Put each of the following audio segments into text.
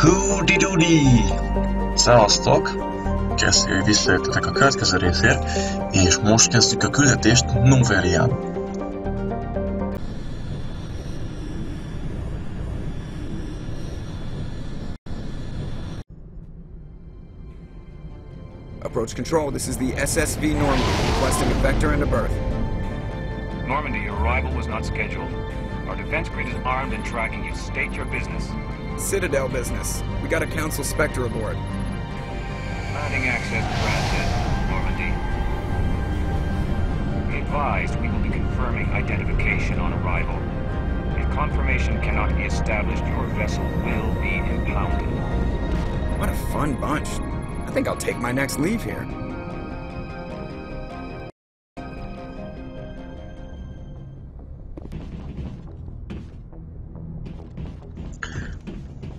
Húdi-dudi! Szevasztok! Köszönjük, hogy visszajöttetek a következő részért, és most kezdjük a küldetést Hungarian. Approach control, this is the SSV Normandy, requesting a vector and a berth. Normandy, your arrival was not scheduled. Our defense grid is armed and tracking you. State your business. Citadel business. We got a Council Spectre aboard. Landing access granted, Normandy. Be advised, we will be confirming identification on arrival. If confirmation cannot be established, your vessel will be impounded. What a fun bunch. I think I'll take my next leave here.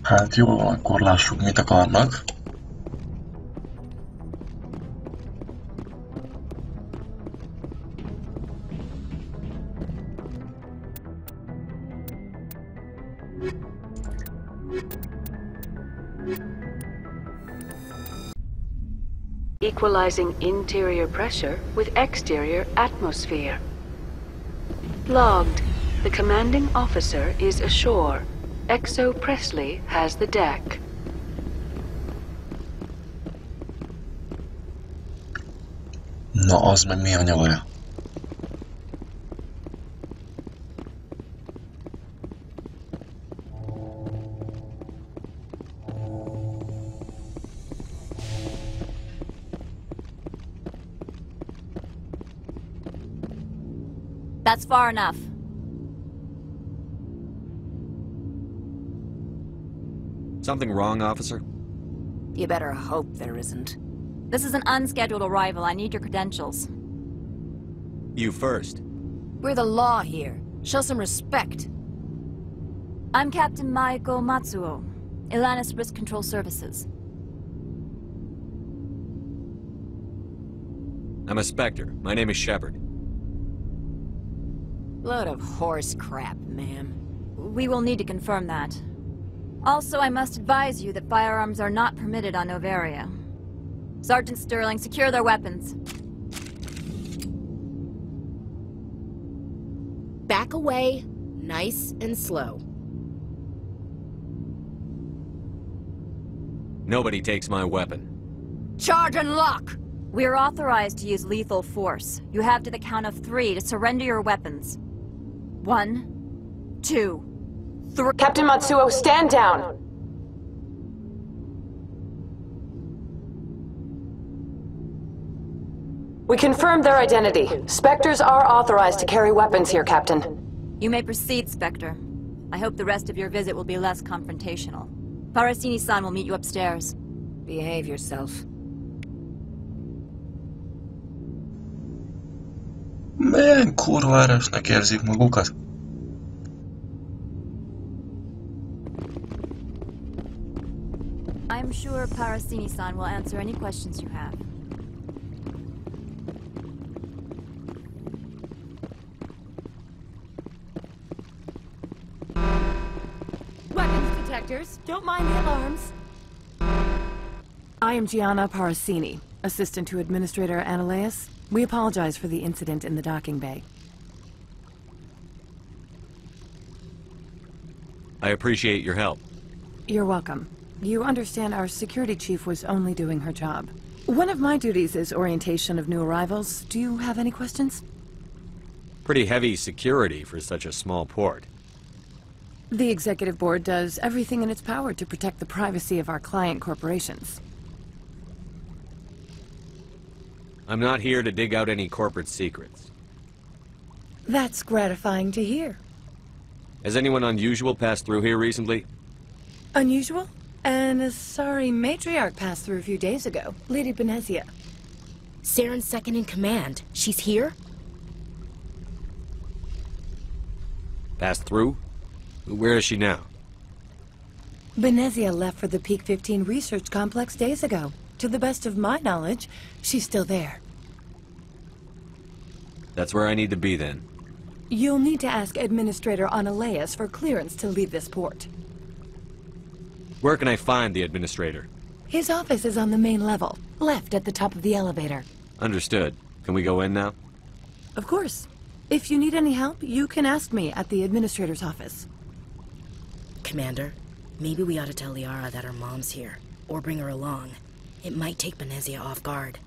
Hát jó, akkor lássuk, mit akarnak. Equalizing interior pressure with exterior atmosphere. Logged. The commanding officer is ashore. Exo Presley has the deck. Na, az meg mi a nyavaja? That's far enough. Something wrong, officer? You better hope there isn't. This is an unscheduled arrival. I need your credentials. You first. We're the law here. Show some respect. I'm Captain Maiko Matsuo, Ilanis Risk Control Services. I'm a Spectre. My name is Shepard. Load of horse crap, ma'am. We will need to confirm that. Also, I must advise you that firearms are not permitted on Novaria. Sergeant Sterling, secure their weapons. Back away, nice and slow. Nobody takes my weapon. Charge and lock! We are authorized to use lethal force. You have to the count of 3 to surrender your weapons. 1, 2, 3. Captain Matsuo, stand down! We confirmed their identity. Spectres are authorized to carry weapons here, Captain. You may proceed, Spectre. I hope the rest of your visit will be less confrontational. Parasini-san will meet you upstairs. Behave yourself. Milyen kurva erősnek érzik magukat? I'm sure Parasini-san will answer any questions you have. Weapons detectors, don't mind the alarms. I am Gianna Parasini, assistant to Administrator Ananias. We apologize for the incident in the docking bay. I appreciate your help. You're welcome. You understand our security chief was only doing her job. One of my duties is orientation of new arrivals. Do you have any questions? Pretty heavy security for such a small port. The executive board does everything in its power to protect the privacy of our client corporations. I'm not here to dig out any corporate secrets. That's gratifying to hear. Has anyone unusual passed through here recently? Unusual? And a sorry matriarch passed through a few days ago. Lady Benezia. Saren's second in command. She's here? Passed through? Where is she now? Benezia left for the Peak 15 research complex days ago. To the best of my knowledge, she's still there. That's where I need to be then. You'll need to ask Administrator Ananias for clearance to leave this port. Where can I find the administrator? His office is on the main level, left at the top of the elevator. Understood. Can we go in now? Of course. If you need any help, you can ask me at the administrator's office. Commander, maybe we ought to tell Liara that her mom's here, or bring her along. It might take Benezia off guard.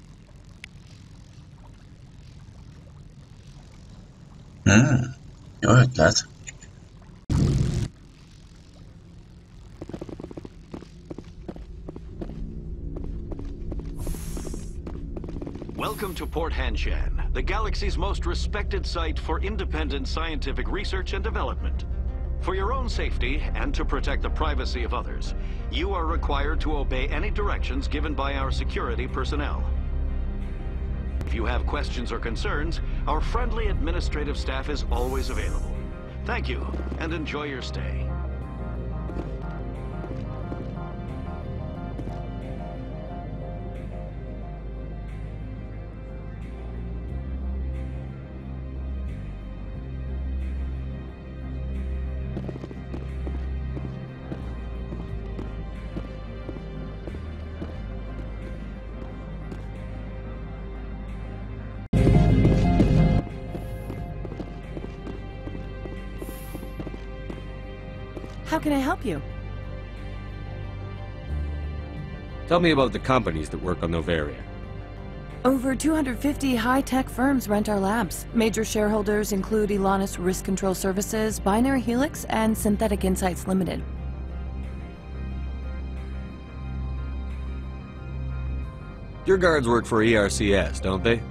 Jó ötlet. Welcome to Port Hanshan, the galaxy's most respected site for independent scientific research and development. For your own safety and to protect the privacy of others, you are required to obey any directions given by our security personnel. If you have questions or concerns, our friendly administrative staff is always available. Thank you, and enjoy your stay. How can I help you? Tell me about the companies that work on Noveria. Over 250 high-tech firms rent our labs. Major shareholders include Elanus Risk Control Services, Binary Helix, and Synthetic Insights Limited. Your guards work for ERCS, don't they?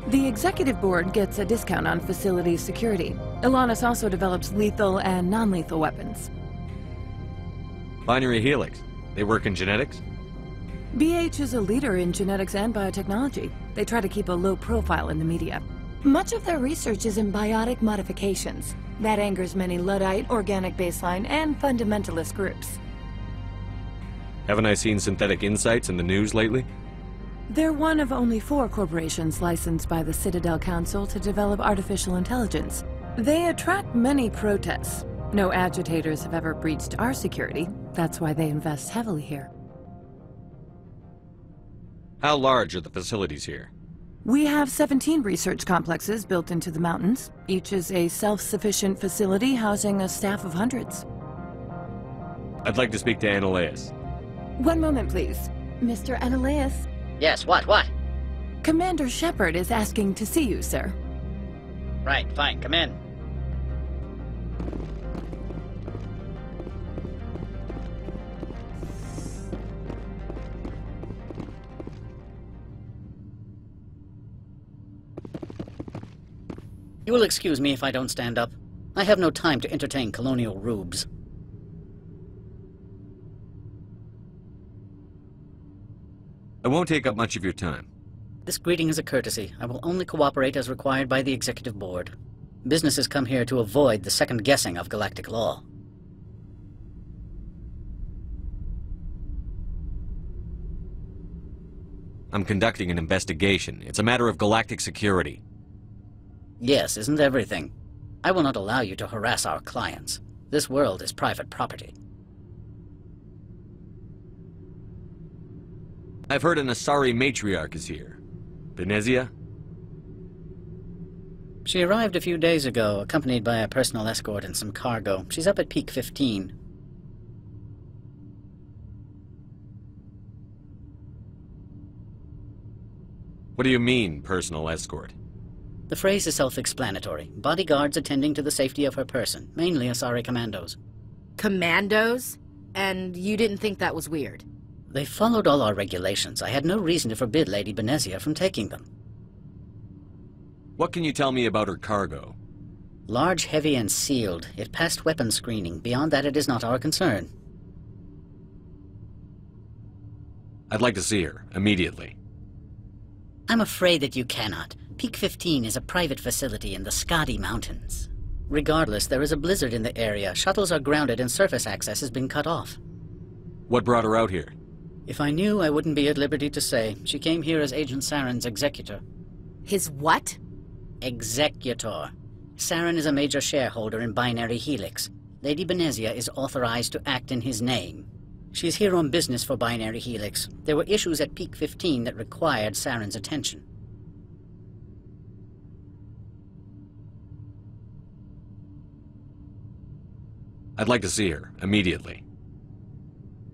The executive board gets a discount on facility security. Elanus also develops lethal and non-lethal weapons. Binary Helix. They work in genetics? BH is a leader in genetics and biotechnology. They try to keep a low profile in the media. Much of their research is in biotic modifications. That angers many Luddite, organic baseline, and fundamentalist groups. Haven't I seen Synthetic Insights in the news lately? They're one of only 4 corporations licensed by the Citadel Council to develop artificial intelligence. They attract many protests. No agitators have ever breached our security. That's why they invest heavily here. How large are the facilities here? We have 17 research complexes built into the mountains. Each is a self-sufficient facility housing a staff of hundreds. I'd like to speak to Annaleas. One moment, please. Mr. Annaleas? Yes, what? Commander Shepard is asking to see you, sir. Right, fine, come in. You will excuse me if I don't stand up. I have no time to entertain colonial rubes. I won't take up much of your time. This greeting is a courtesy. I will only cooperate as required by the Executive Board. Businesses come here to avoid the second guessing of galactic law. I'm conducting an investigation. It's a matter of galactic security. Yes, isn't everything? I will not allow you to harass our clients. This world is private property. I've heard an Asari matriarch is here. Benezia? She arrived a few days ago, accompanied by a personal escort and some cargo. She's up at peak 15. What do you mean, personal escort? The phrase is self-explanatory. Bodyguards attending to the safety of her person, mainly Asari commandos. Commandos? And you didn't think that was weird? They followed all our regulations. I had no reason to forbid Lady Benezia from taking them. What can you tell me about her cargo? Large, heavy, and sealed. It passed weapons screening. Beyond that, it is not our concern. I'd like to see her, immediately. I'm afraid that you cannot. Peak 15 is a private facility in the Skadi Mountains. Regardless, there is a blizzard in the area. Shuttles are grounded and surface access has been cut off. What brought her out here? If I knew, I wouldn't be at liberty to say. She came here as Agent Saren's executor. His what? Executor. Saren is a major shareholder in Binary Helix. Lady Benezia is authorized to act in his name. She's here on business for Binary Helix. There were issues at Peak 15 that required Saren's attention. I'd like to see her, immediately.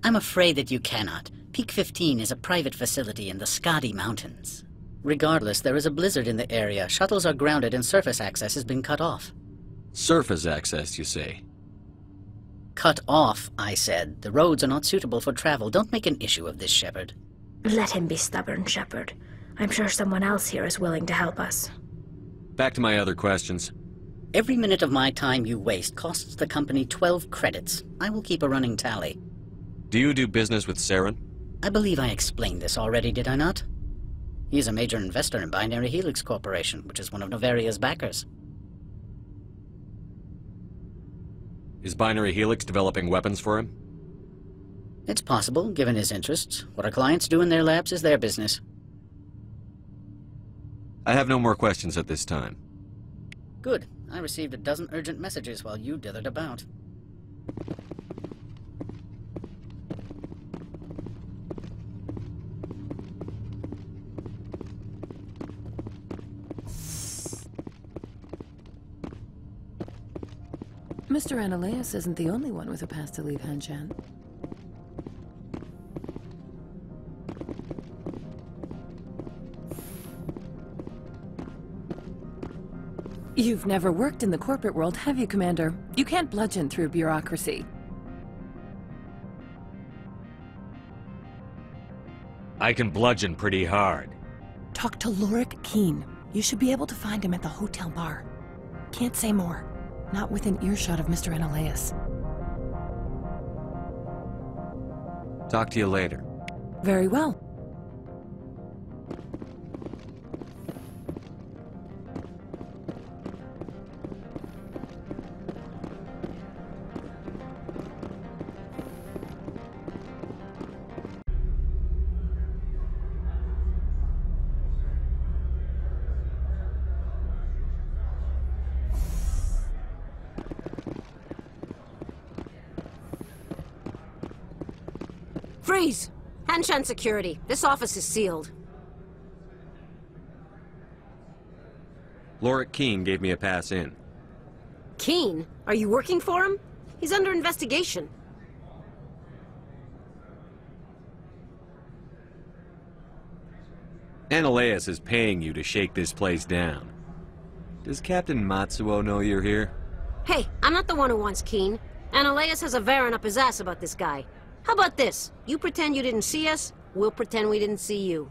I'm afraid that you cannot. Peak 15 is a private facility in the Scotty Mountains. Regardless, there is a blizzard in the area. Shuttles are grounded and surface access has been cut off. Surface access, you say? Cut off, I said. The roads are not suitable for travel. Don't make an issue of this, Shepard. Let him be stubborn, Shepard. I'm sure someone else here is willing to help us. Back to my other questions. Every minute of my time you waste costs the company 12 credits. I will keep a running tally. Do you do business with Saren? I believe I explained this already, did I not? He is a major investor in Binary Helix Corporation, which is one of Novaria's backers. Is Binary Helix developing weapons for him? It's possible, given his interests. What our clients do in their labs is their business. I have no more questions at this time. Good. I received a dozen urgent messages while you dithered about. Mr. Analeus isn't the only one with a pass to leave Hanshan. You've never worked in the corporate world, have you, Commander? You can't bludgeon through bureaucracy. I can bludgeon pretty hard. Talk to Lorik Keen. You should be able to find him at the hotel bar. Can't say more. Not within earshot of Mr. Analeus. Talk to you later. Very well. Freeze! Hanshan security. This office is sealed. Lorik Keen gave me a pass in. Keen? Are you working for him? He's under investigation. Analeus is paying you to shake this place down. Does Captain Matsuo know you're here? Hey, I'm not the one who wants Keen. Analeus has a Varen up his ass about this guy. How about this? You pretend you didn't see us, we'll pretend we didn't see you.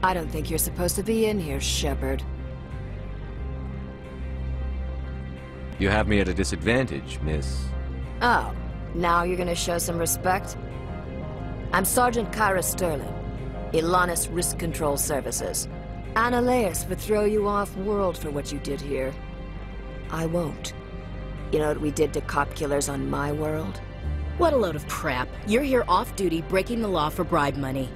I don't think you're supposed to be in here, Shepard. You have me at a disadvantage, miss. Oh, now you're gonna show some respect? I'm Sergeant Kyra Sterling, Ilanis Risk Control Services. Analeas would throw you off-world for what you did here. I won't. You know what we did to cop killers on my world? What a load of crap. You're here off-duty, breaking the law for bribe money.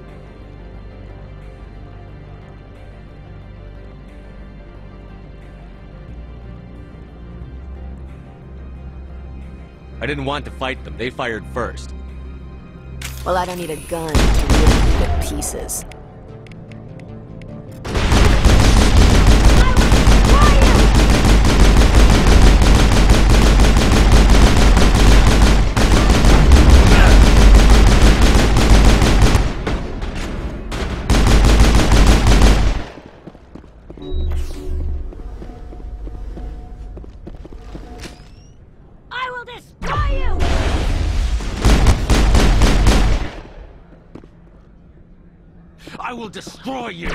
I didn't want to fight them. They fired first. Well, I don't need a gun to rip you to pieces. I will destroy you!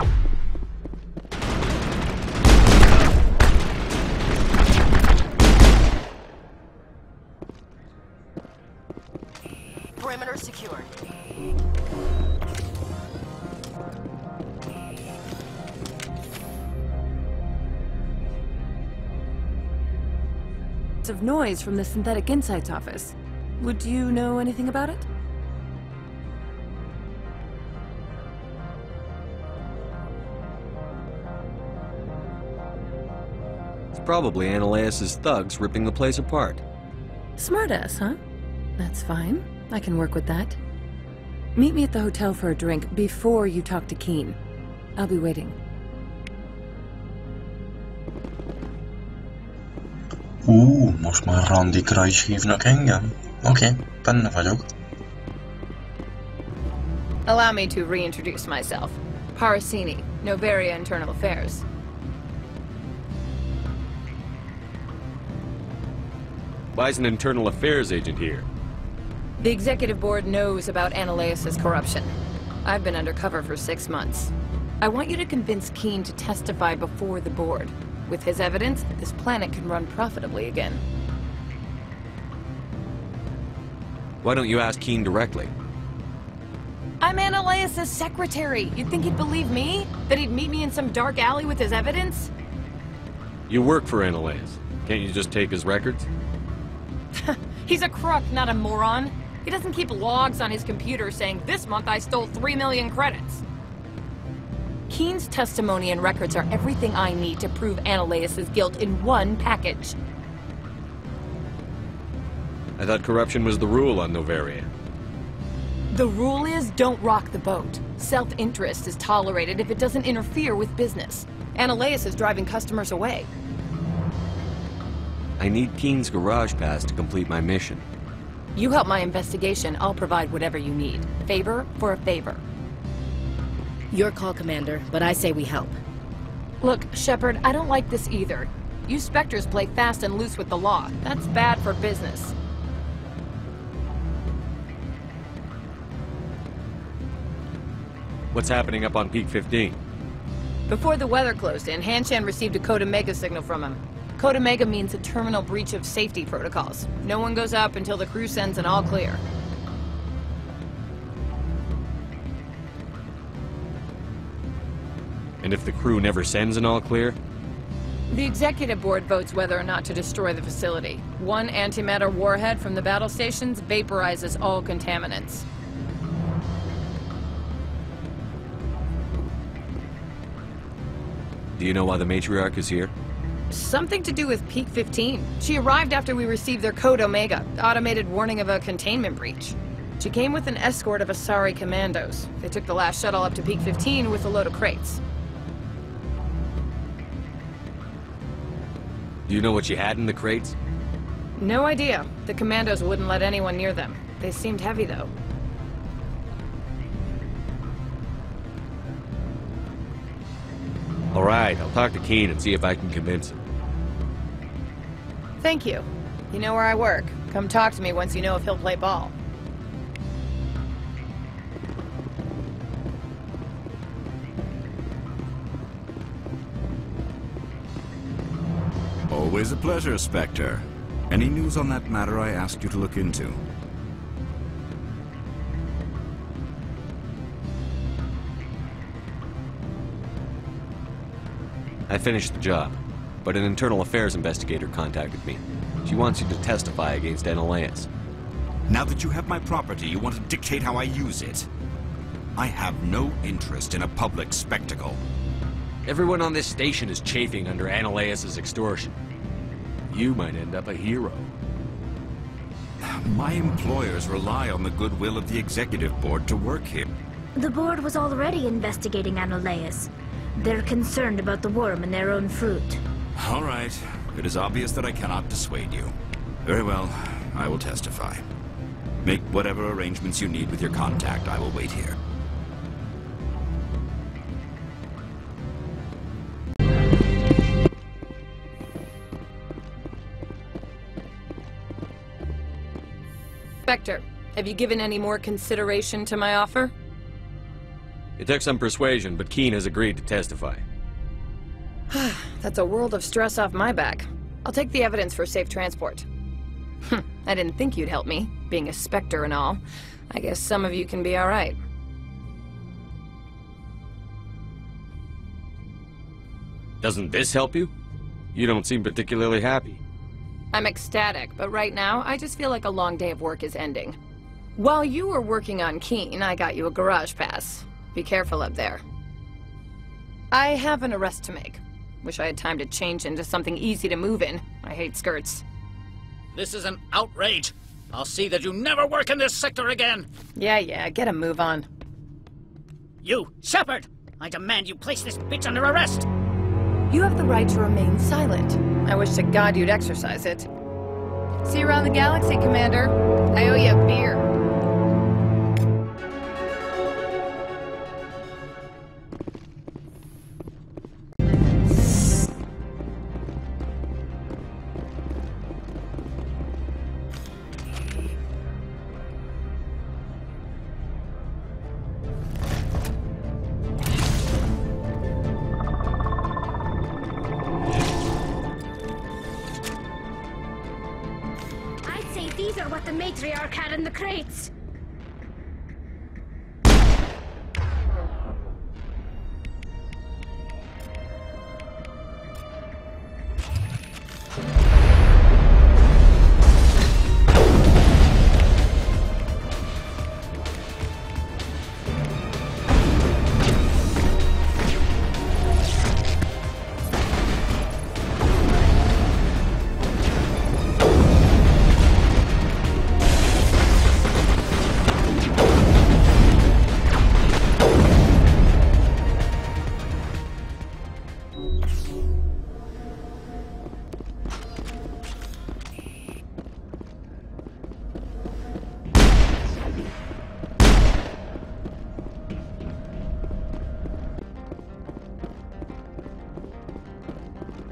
Perimeter secured. Of noise from the Synthetic Insights office. Would you know anything about it? It's probably Analeas' thugs ripping the place apart. Smartass, huh? That's fine. I can work with that. Meet me at the hotel for a drink before you talk to Keen. I'll be waiting. Most már randikra is hívnak engem? Oké, benne vagyok. Allow me to reintroduce myself. Parasini, Novaria Internal Affairs. Why is an internal affairs agent here? The executive board knows about Analeas' corruption. I've been undercover for 6 months. I want you to convince Keen to testify before the board. With his evidence, this planet can run profitably again. Why don't you ask Keen directly? I'm Analeas' secretary. You'd think he'd believe me? That he'd meet me in some dark alley with his evidence? You work for Analeas. Can't you just take his records? He's a crook, not a moron. He doesn't keep logs on his computer saying, this month I stole 3 million credits. Keen's testimony and records are everything I need to prove Analeas' guilt in one package. I thought corruption was the rule on Novaria. The rule is, don't rock the boat. Self-interest is tolerated if it doesn't interfere with business. Analeas is driving customers away. I need Keen's garage pass to complete my mission. You help my investigation, I'll provide whatever you need. Favor for a favor. Your call, Commander, but I say we help. Look, Shepard, I don't like this either. You Spectres play fast and loose with the law. That's bad for business. What's happening up on Peak 15? Before the weather closed in, Hanshan received a Code Omega signal from him. Code Omega means a terminal breach of safety protocols. No one goes up until the crew sends an all clear. And if the crew never sends an all clear? The executive board votes whether or not to destroy the facility. One antimatter warhead from the battle stations vaporizes all contaminants. Do you know why the matriarch is here? Something to do with Peak 15. She arrived after we received their Code Omega, automated warning of a containment breach. She came with an escort of Asari commandos. They took the last shuttle up to Peak 15 with a load of crates. Do you know what she had in the crates? No idea. The commandos wouldn't let anyone near them. They seemed heavy, though. All right, I'll talk to Keen and see if I can convince him. Thank you. You know where I work. Come talk to me once you know if he'll play ball. Always a pleasure, Spectre. Any news on that matter I asked you to look into? I finished the job, but an internal affairs investigator contacted me. She wants you to testify against Analeus. Now that you have my property, you want to dictate how I use it? I have no interest in a public spectacle. Everyone on this station is chafing under Analeus' extortion. You might end up a hero. My employers rely on the goodwill of the executive board to work here. The board was already investigating Analeus. They're concerned about the worm in their own fruit. All right. It is obvious that I cannot dissuade you. Very well. I will testify. Make whatever arrangements you need with your contact. I will wait here. Spectre, have you given any more consideration to my offer? It took some persuasion, but Keen has agreed to testify. That's a world of stress off my back. I'll take the evidence for safe transport. I didn't think you'd help me, being a Spectre and all. I guess some of you can be alright. Doesn't this help you? You don't seem particularly happy. I'm ecstatic, but right now, I just feel like a long day of work is ending. While you were working on Keen, I got you a garage pass. Be careful up there. I have an arrest to make. Wish I had time to change into something easy to move in. I hate skirts. This is an outrage. I'll see that you never work in this sector again. Yeah, get a move on. You, Shepard! I demand you place this bitch under arrest! You have the right to remain silent. I wish to God you'd exercise it. See you around the galaxy, Commander. I owe you a beer. These are what the matriarch had in the crates.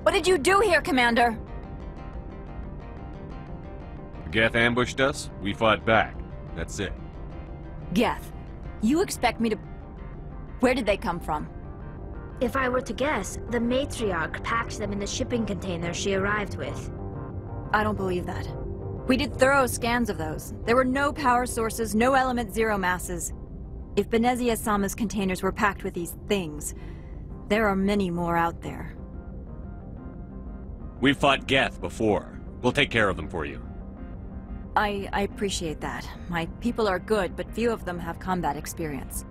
What did you do here, Commander? Geth ambushed us, we fought back. That's it. Geth, you expect me to... Where did they come from? If I were to guess, the matriarch packed them in the shipping container she arrived with. I don't believe that. We did thorough scans of those. There were no power sources, no element zero masses. If Benezia-sama's containers were packed with these things, there are many more out there. We've fought Geth before. We'll take care of them for you. I appreciate that. My people are good, but few of them have combat experience.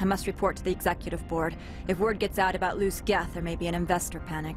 I must report to the executive board. If word gets out about loose Geth, there may be an investor panic.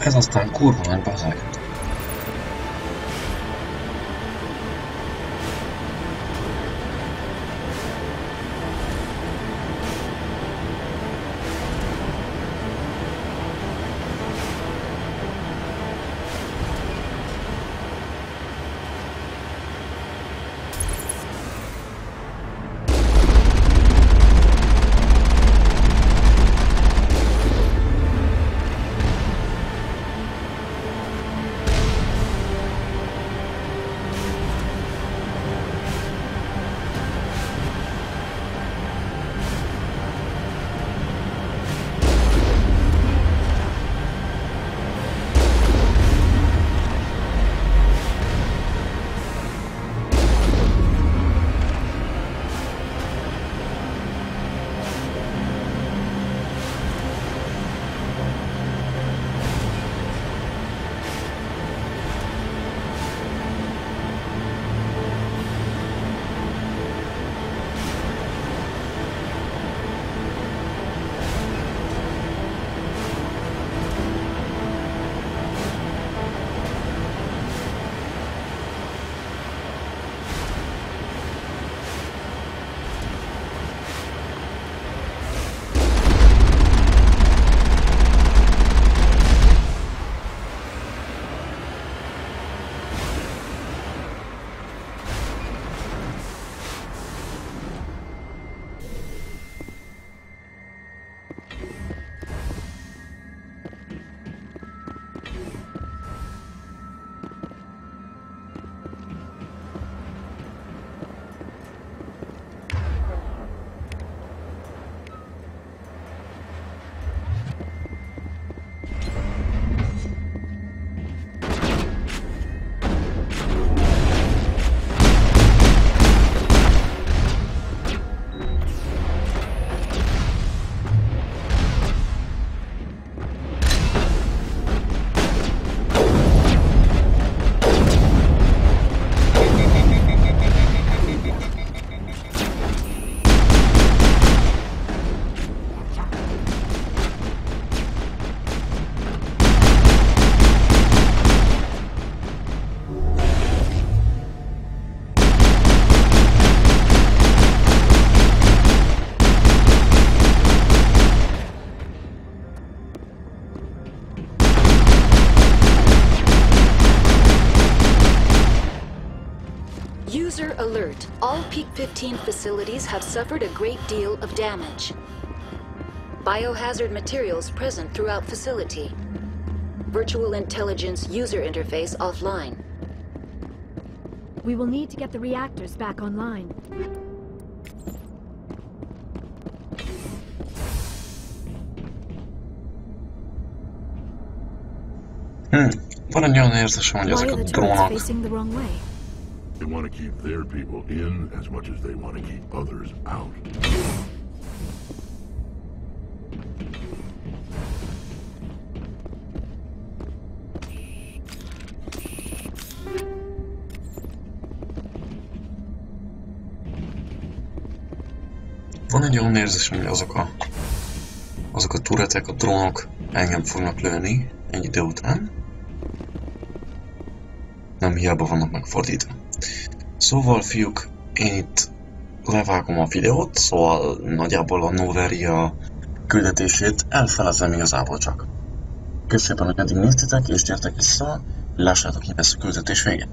ez aztán kurva nagy bazeg. User alert. All Peak 15 facilities have suffered a great deal of damage. Biohazard materials present throughout facility. Virtual intelligence user interface offline. We will need to get the reactors back online. Van egy olyan érzésem, hogy ezek a drónok. They want to keep their people in as much as they want to keep others out. Van egy olyan érzésem, hogy azok a turretek, a drónok engem fognak lőni egy idő után. Nem hiába vannak megfordítva. Szóval fiúk, én itt levágom a videót, szóval nagyjából a Noveria küldetését elfelezem igazából csak. Köszönöm, hogy eddig néztétek, és gyertek vissza, lássátok, mi lesz a küldetés vége.